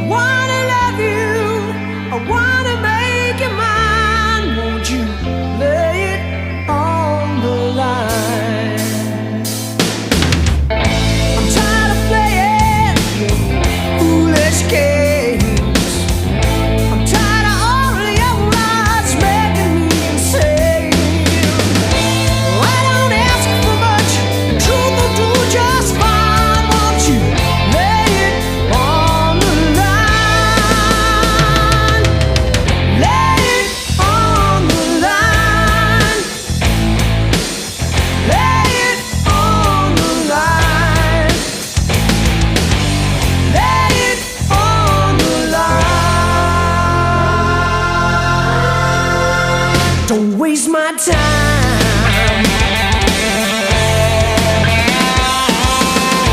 wanna love you, I wanna make you mine. Won't you lay it on the line? I'm tired of playing foolish games. I'm tired of all your lies making me insane. I don't ask for much, truth will do just fine. Won't you lay it on the line? Lay it on the line. Lay it on the line. Lay it on the line. Don't waste my time.